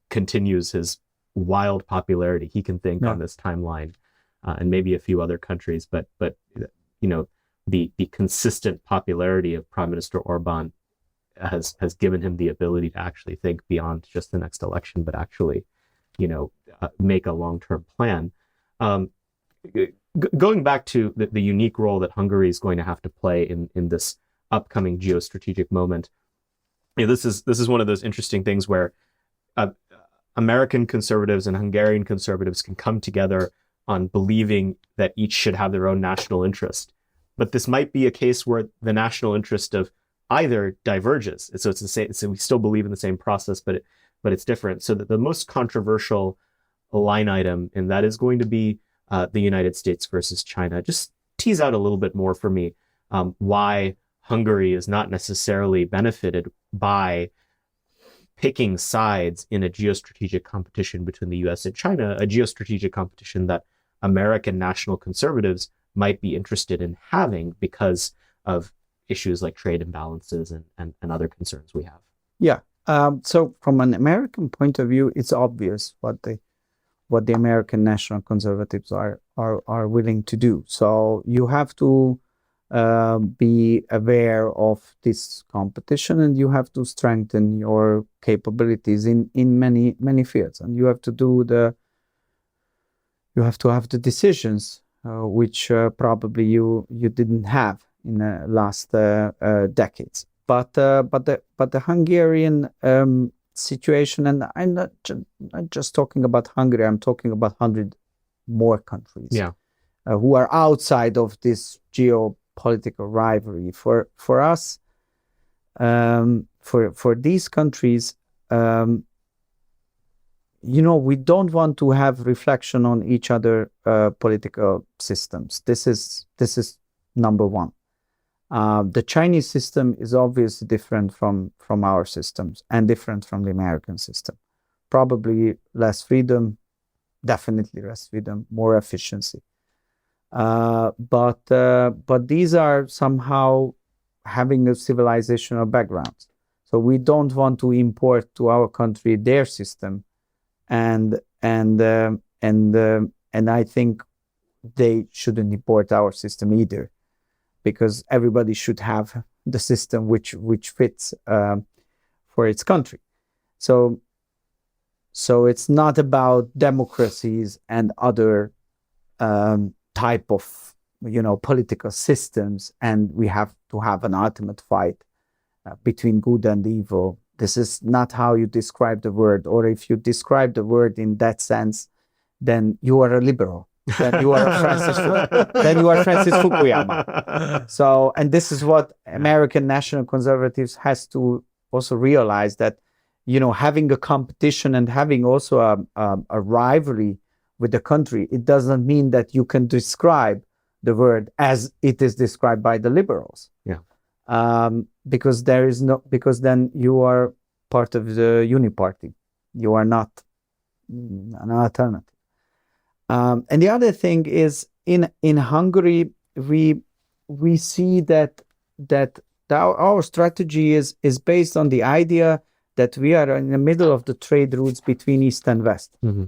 continues his wild popularity, he can think on this timeline, and maybe a few other countries. But the consistent popularity of Prime Minister Orban has given him the ability to actually think beyond just the next election, but actually, make a long-term plan. Going back to the unique role that Hungary is going to have to play in this upcoming geostrategic moment, this is one of those interesting things where American conservatives and Hungarian conservatives can come together on believing that each should have their own national interest. But this might be a case where the national interest of either diverges. So it's the same. So we still believe in the same process, but it's different. So that the most controversial line item in that is going to be the United States versus China. Just tease out a little bit more for me why Hungary is not necessarily benefited by picking sides in a geostrategic competition between the US and China, a geostrategic competition that American national conservatives might be interested in having because of issues like trade imbalances and other concerns we have. Yeah. So from an American point of view, it's obvious what the American national conservatives are willing to do. So you have to be aware of this competition, and you have to strengthen your capabilities in many fields, and you have to have the decisions which probably you didn't have in the last decades. But the Hungarian situation, and I'm not just talking about Hungary, I'm talking about 100 more countries who are outside of this geopolitical rivalry. For us, for these countries, we don't want to have reflection on each other political systems. This is number one. The Chinese system is obviously different from our systems and different from the American system. Probably less freedom, definitely less freedom, more efficiency. But these are somehow having a civilizational background. So we don't want to import to our country their system, and I think they shouldn't import our system either, because everybody should have the system which fits for its country. So it's not about democracies and other type of political systems, and we have to have an ultimate fight between good and evil. This is not how you describe the word, or if you describe the word in that sense, then you are a liberal. Then you are Francis Fukuyama. So, and this is what American national conservatives has to also realize, that having a competition and having also a rivalry with the country, it doesn't mean that you can describe the word as it is described by the liberals. Because then you are part of the uniparty. You are not an alternative. And the other thing is, in Hungary, we see that our strategy is based on the idea that we are in the middle of the trade routes between East and West. Mm-hmm.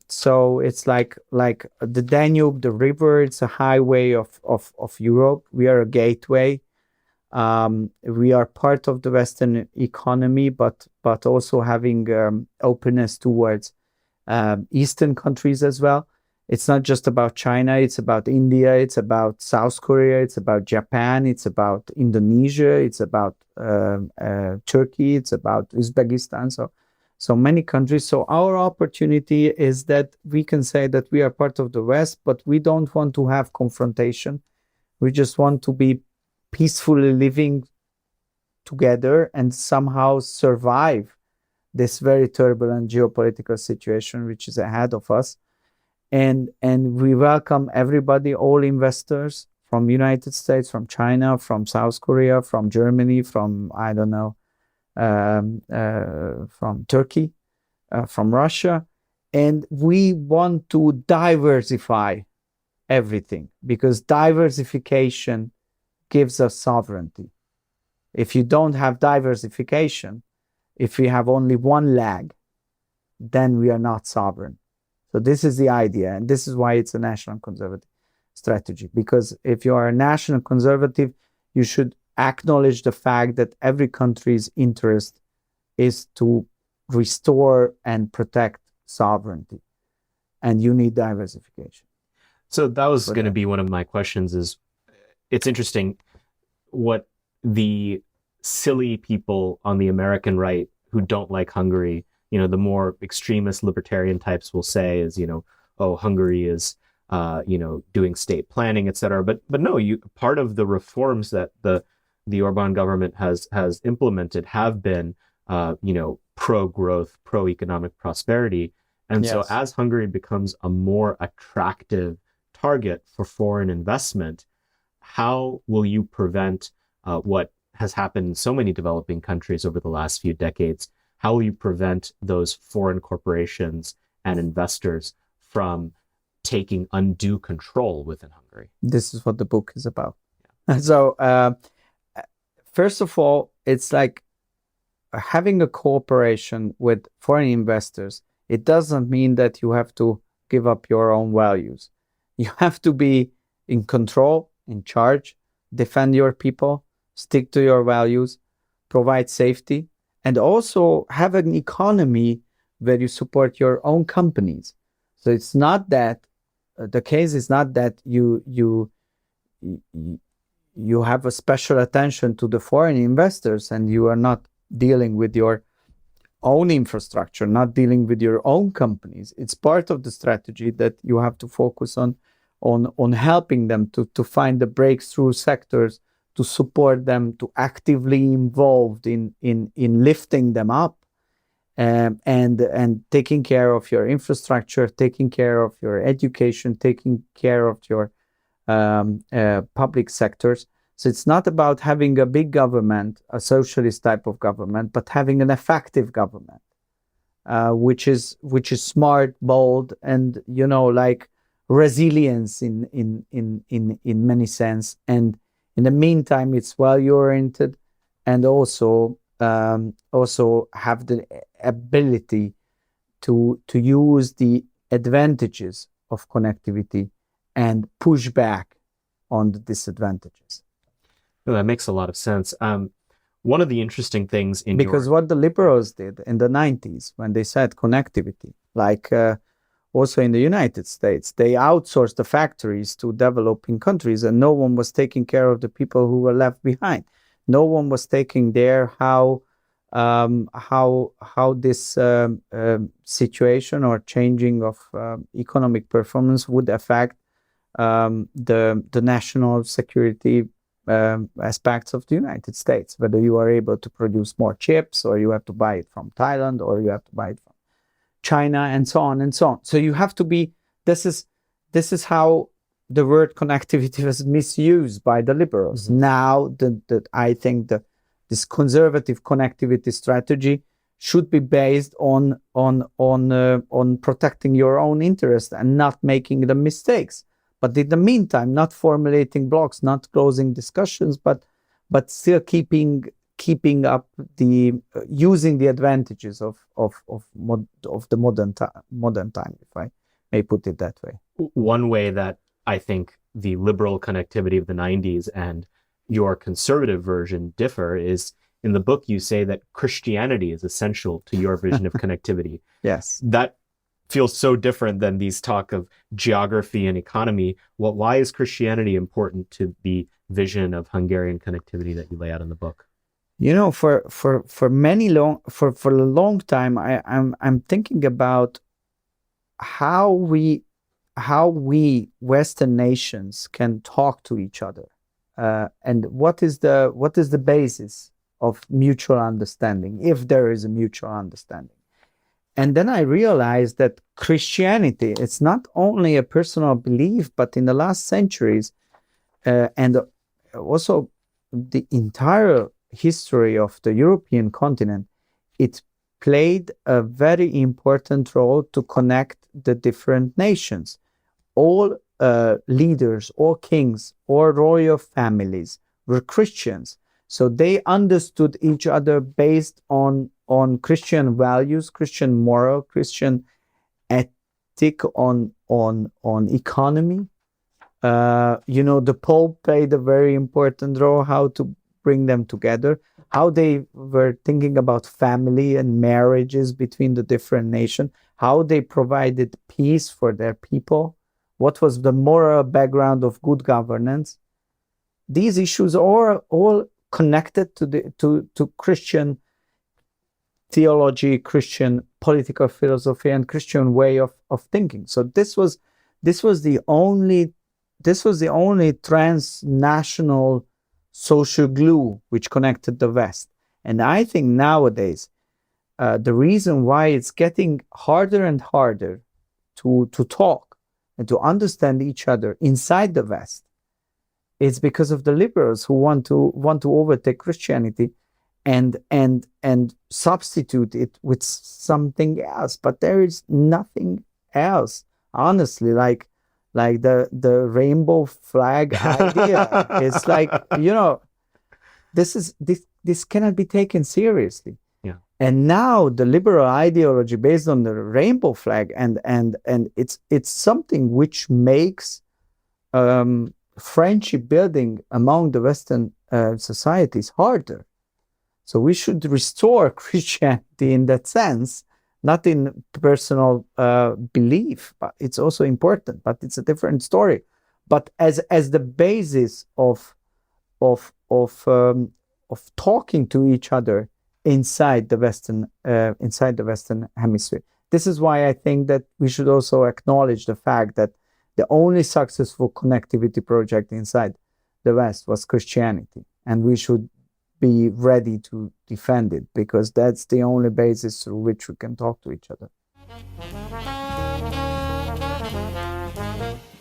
So it's like the Danube, the river. It's a highway of Europe. We are a gateway. We are part of the Western economy, but also having openness towards Eastern countries as well. It's not just about China, it's about India, it's about South Korea, it's about Japan, it's about Indonesia, it's about Turkey, it's about Uzbekistan, so many countries. So our opportunity is that we can say that we are part of the West, but we don't want to have confrontation. We just want to be peacefully living together and somehow survive this very turbulent geopolitical situation which is ahead of us. And we welcome everybody, all investors from United States, from China, from South Korea, from Germany, from, I don't know, from Turkey, from Russia. And we want to diversify everything, because diversification gives us sovereignty. If you don't have diversification, if we have only one leg, then we are not sovereign. So this is the idea, and this is why it's a national conservative strategy. Because if you are a national conservative, you should acknowledge the fact that every country's interest is to restore and protect sovereignty, and you need diversification. So that was going to be one of my questions. Is it's interesting what the silly people on the American right who don't like Hungary, you know, the more extremist libertarian types will say is, you know, oh, Hungary is, you know, doing state planning, et cetera. But no, part of the reforms that the Orban government has implemented have been, you know, pro-growth, pro-economic prosperity. And so as Hungary becomes a more attractive target for foreign investment, how will you prevent what has happened in so many developing countries over the last few decades? How will you prevent those foreign corporations and investors from taking undue control within Hungary? This is what the book is about. Yeah. So, first of all, it's like having a cooperation with foreign investors. It doesn't mean that you have to give up your own values. You have to be in control, in charge, defend your people, stick to your values, provide safety, and also have an economy where you support your own companies. So it's not that the case is not that you have a special attention to the foreign investors and you are not dealing with your own infrastructure, not dealing with your own companies. It's part of the strategy that you have to focus on helping them to find the breakthrough sectors, to support them, to actively involved in lifting them up, and taking care of your infrastructure, taking care of your education, taking care of your public sectors. So it's not about having a big government, a socialist type of government, but having an effective government, which is smart, bold, and, you know, like resilience in many sense. And in the meantime, it's value-oriented, and also have the ability to use the advantages of connectivity and push back on the disadvantages. Well, that makes a lot of sense. One of the interesting things because what the liberals did in the 90s when they said connectivity, like also in the United States, they outsourced the factories to developing countries, and no one was taking care of the people who were left behind. No one was taking there how this situation or changing of economic performance would affect the national security aspects of the United States, whether you are able to produce more chips, or you have to buy it from Thailand, or you have to buy it from China, and so on and so on. So you have to be, this is how the word connectivity was misused by the liberals. Mm-hmm. Now, I think this conservative connectivity strategy should be based on protecting your own interest and not making the mistakes. But in the meantime, not formulating blocks, not closing discussions, but still keeping up using the advantages of the modern time, if I may put it that way. One way that I think the liberal connectivity of the 90s and your conservative version differ is, in the book you say that Christianity is essential to your vision of connectivity. Yes. That feels so different than these talk of geography and economy. Why is Christianity important to the vision of Hungarian connectivity that you lay out in the book? You know, for a long time, I'm thinking about how we Western nations can talk to each other, and what is the basis of mutual understanding, if there is a mutual understanding. And then I realized that Christianity, it's not only a personal belief, but in the last centuries, and also the entire history of the European continent, it played a very important role to connect the different nations. All leaders, or kings, or royal families were Christians. So they understood each other based on Christian values, Christian moral, Christian ethic, on economy. The Pope played a very important role, how to bring them together, how they were thinking about family and marriages between the different nations, how they provided peace for their people, what was the moral background of good governance. These issues are all connected to Christian theology, Christian political philosophy, and Christian way of thinking. So this was the only transnational social glue which connected the West. And I think nowadays, the reason why it's getting harder and harder to talk and to understand each other inside the West, it's because of the liberals who want to overtake Christianity and substitute it with something else. But there is nothing else, honestly, like the rainbow flag idea. It's like, this cannot be taken seriously. Yeah. And now the liberal ideology based on the rainbow flag and it's something which makes friendship building among the Western societies harder. So we should restore Christianity in that sense, not in personal belief, but it's also important, but it's a different story. But as the basis of talking to each other inside the Western Hemisphere. This is why I think that we should also acknowledge the fact that the only successful connectivity project inside the West was Christianity, and we should be ready to defend it, because that's the only basis through which we can talk to each other.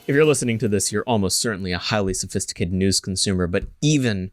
If you're listening to this, you're almost certainly a highly sophisticated news consumer, but even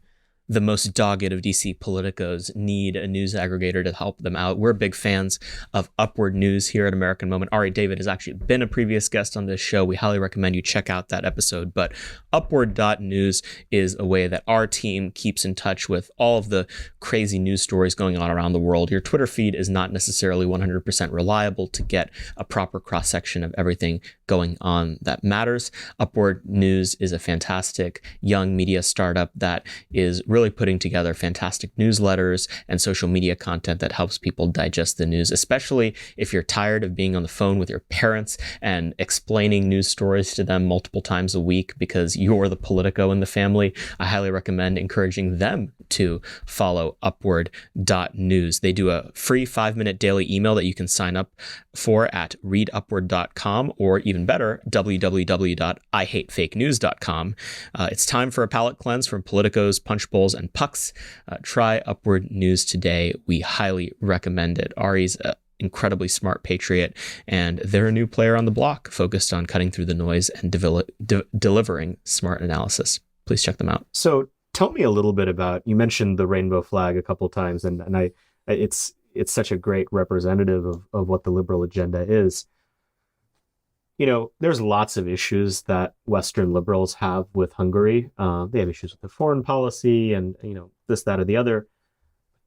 the most dogged of DC politicos need a news aggregator to help them out. We're big fans of Upward News here at American Moment. Ari David has actually been a previous guest on this show. We highly recommend you check out that episode. But Upward.news is a way that our team keeps in touch with all of the crazy news stories going on around the world. Your Twitter feed is not necessarily 100% reliable to get a proper cross-section of everything going on that matters. Upward News is a fantastic young media startup that is really putting together fantastic newsletters and social media content that helps people digest the news, especially if you're tired of being on the phone with your parents and explaining news stories to them multiple times a week because you're the politico in the family. I highly recommend encouraging them to follow Upward.news. They do a free 5-minute daily email that you can sign up for at readupward.com, or even better, www.ihatefakenews.com. It's time for a palate cleanse from politicos, punch bowls, and pucks. Try Upward News today. We highly recommend it. Ari's an incredibly smart patriot, and they're a new player on the block focused on cutting through the noise and delivering smart analysis. Please check them out. So tell me a little bit about, you mentioned the rainbow flag a couple of times, and it's such a great representative of what the liberal agenda is. There's lots of issues that Western liberals have with Hungary. They have issues with their foreign policy and, this, that, or the other.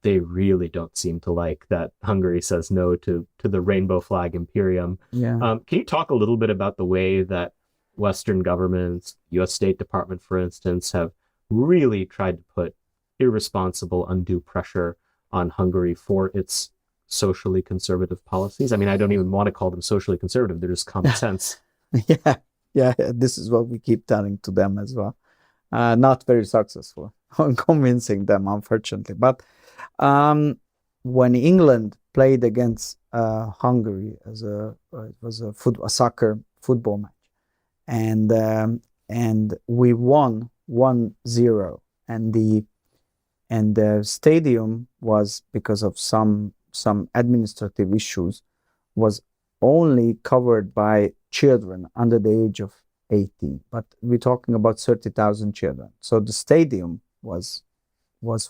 They really don't seem to like that Hungary says no to the rainbow flag imperium. Yeah. Can you talk a little bit about the way that Western governments, U.S. State Department, for instance, have really tried to put irresponsible, undue pressure on Hungary for its socially conservative policies? I mean, I don't even want to call them socially conservative. They're just common sense. Yeah. This is what we keep telling to them as well. Not very successful on convincing them, unfortunately. But when England played against Hungary it was a soccer football match, and we won 1-0, and and the stadium was, because of some administrative issues, was only covered by children under the age of 18. But we're talking about 30,000 children. So the stadium was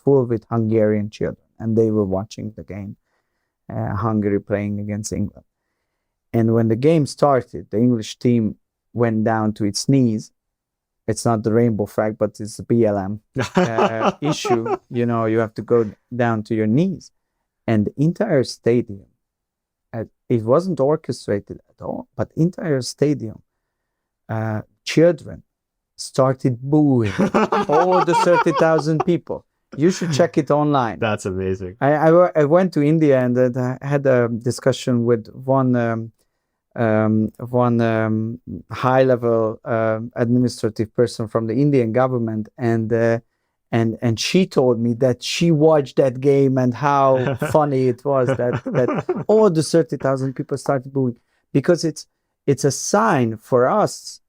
full with Hungarian children, and they were watching the game, Hungary playing against England. And when the game started, the English team went down to its knees. It's not the rainbow flag, but it's the BLM issue. You know, you have to go down to your knees. And the entire stadium, it wasn't orchestrated at all, but entire stadium, children started booing all the 30,000 people. You should check it online. That's amazing. I went to India and I had a discussion with one high-level administrative person from the Indian government, and she told me that she watched that game and how funny it was that all the 30,000 people started booing, because it's a sign for us.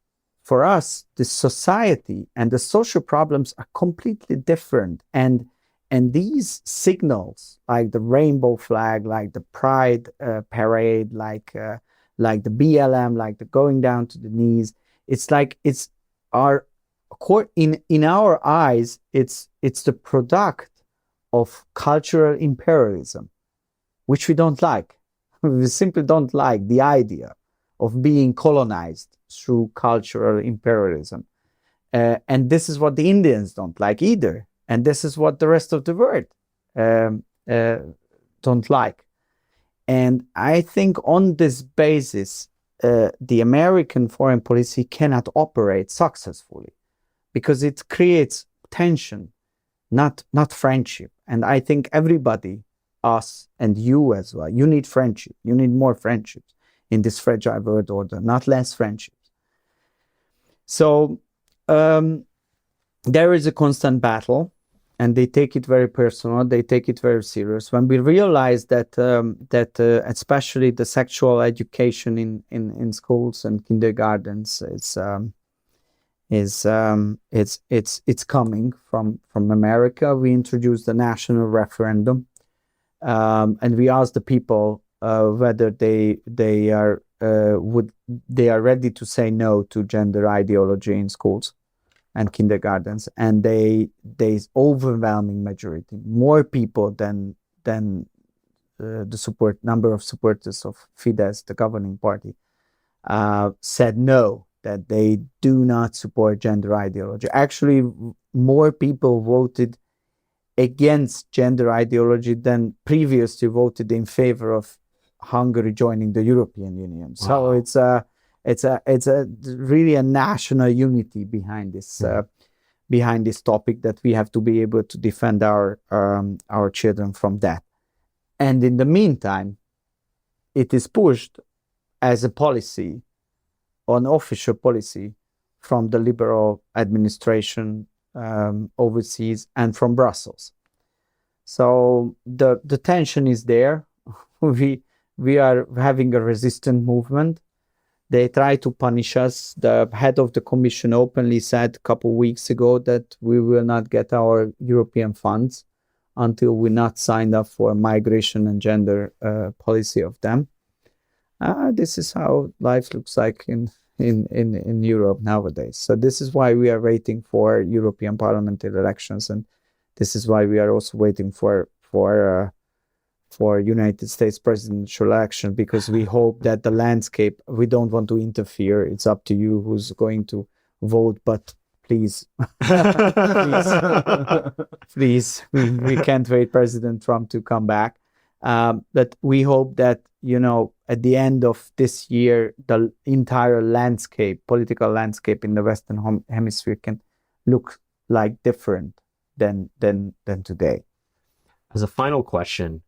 For us, the society and the social problems are completely different, and these signals, like the rainbow flag, like the pride parade, like the BLM, like the going down to the knees, it's like it's our in our eyes, it's the product of cultural imperialism, which we don't like. We simply don't like the idea of being colonized through cultural imperialism. And this is what the Indians don't like either. And this is what the rest of the world don't like. And I think on this basis, the American foreign policy cannot operate successfully, because it creates tension, not friendship. And I think everybody, us and you as well, you need friendship. You need more friendships in this fragile world order, not less friendships. So there is a constant battle, and they take it very personal. They take it very serious. When we realize that especially the sexual education in schools and kindergartens it's coming from America, we introduced the national referendum, and we asked the people whether they are ready to say no to gender ideology in schools and kindergartens, and there's overwhelming majority, more people than the number of supporters of Fidesz, the governing party, said no, that they do not support gender ideology. Actually, more people voted against gender ideology than previously voted in favor of Hungary joining the European Union. Wow. So it's really a national unity behind this topic, that we have to be able to defend our children from that. And in the meantime, it is pushed as a policy, an official policy from the liberal administration overseas and from Brussels. So the tension is there. We are having a resistant movement. They try to punish us. The head of the commission openly said a couple of weeks ago that we will not get our European funds until we're not signed up for migration and gender policy of them. This is how life looks like in Europe nowadays. So this is why we are waiting for European parliamentary elections, and this is why we are also waiting for United States presidential election, because we hope that the landscape, we don't want to interfere. It's up to you who's going to vote, but please, please, we can't wait President Trump to come back. But we hope that, at the end of this year, the entire landscape, political landscape in the Western Hemisphere can look like different than today. As a final question,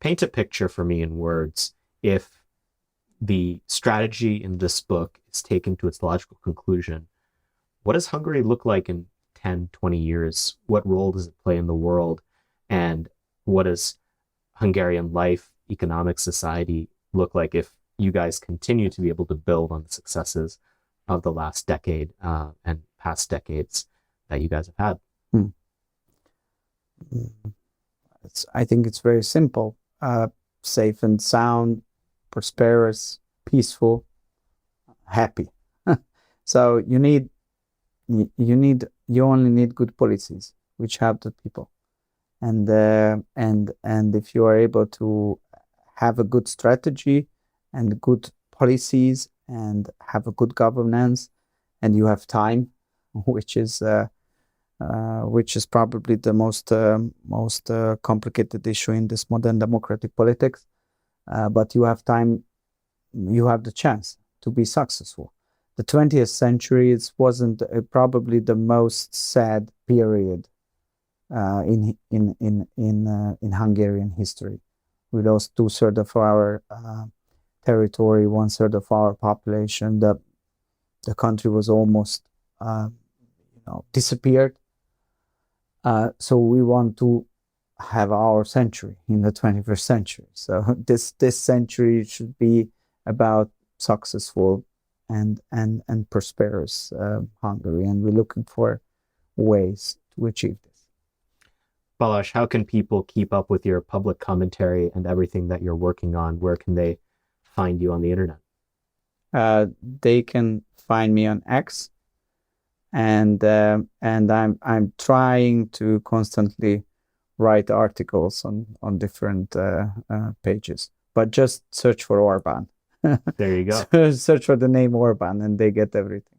paint a picture for me in words. If the strategy in this book is taken to its logical conclusion, what does Hungary look like in 10, 20 years? What role does it play in the world? And what does Hungarian life, economic society look like if you guys continue to be able to build on the successes of the last decade and past decades that you guys have had? I think it's very simple: safe and sound, prosperous, peaceful, happy. So you only need good policies which help the people, and if you are able to have a good strategy and good policies and have a good governance, and you have time, which is probably the most complicated issue in this modern democratic politics. But you have time, you have the chance to be successful. The 20th century wasn't probably the most sad period in Hungarian history. We lost 2/3 of our territory, 1/3 of our population. The country was almost disappeared. So we want to have our century in the 21st century. So this century should be about successful and prosperous Hungary, and we're looking for ways to achieve this. Balazs, how can people keep up with your public commentary and everything that you're working on? Where can they find you on the internet? They can find me on X, and I'm trying to constantly write articles on different pages. But just search for Orban. There you go. Search for the name Orban, and they get everything.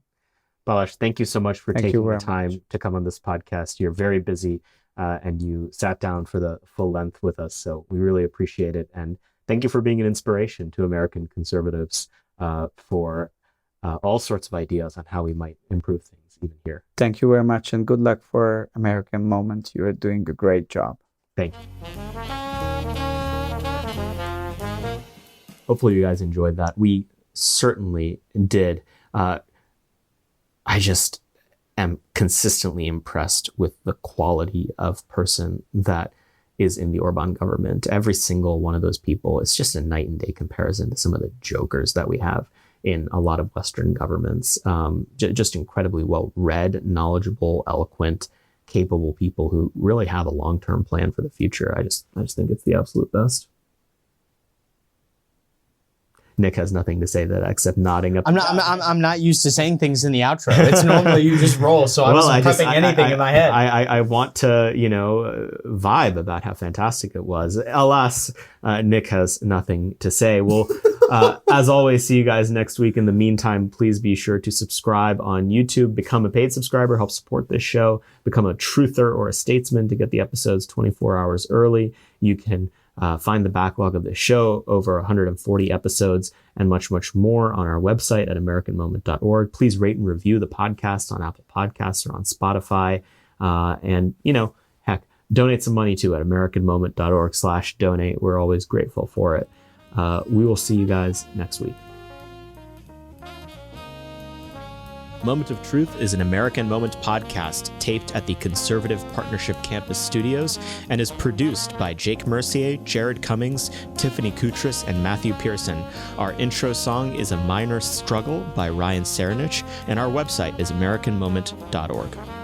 Balazs, thank you so much for taking the time to come on this podcast. You're very busy, and you sat down for the full length with us, so we really appreciate it. And thank you for being an inspiration to American conservatives for all sorts of ideas on how we might improve things even here. Thank you very much, and good luck for American Moment. You are doing a great job. Thank you. Hopefully you guys enjoyed that. We certainly did. I just am consistently impressed with the quality of person that is in the Orban government. Every single one of those people, it's just a night and day comparison to some of the jokers that we have in a lot of Western governments. Just incredibly well-read, knowledgeable, eloquent, capable people who really have a long-term plan for the future. I just think it's the absolute best. Nick has nothing to say that except nodding up. I'm not used to saying things in the outro. It's normally you just roll, so I wasn't prepping anything in my head. I want to, vibe about how fantastic it was. Alas, Nick has nothing to say. Well, as always, see you guys next week. In the meantime, please be sure to subscribe on YouTube, become a paid subscriber, help support this show, become a truther or a statesman to get the episodes 24 hours early. You can find the backlog of the show, over 140 episodes, and much, much more on our website at AmericanMoment.org. Please rate and review the podcast on Apple Podcasts or on Spotify. And, heck, donate some money to at AmericanMoment.org/donate. We're always grateful for it. We will see you guys next week. Moment of Truth is an American Moment podcast taped at the Conservative Partnership Campus Studios and is produced by Jake Mercier, Jared Cummings, Tiffany Kutris, and Matthew Pearson. Our intro song is A Minor Struggle by Ryan Serenich, and our website is AmericanMoment.org.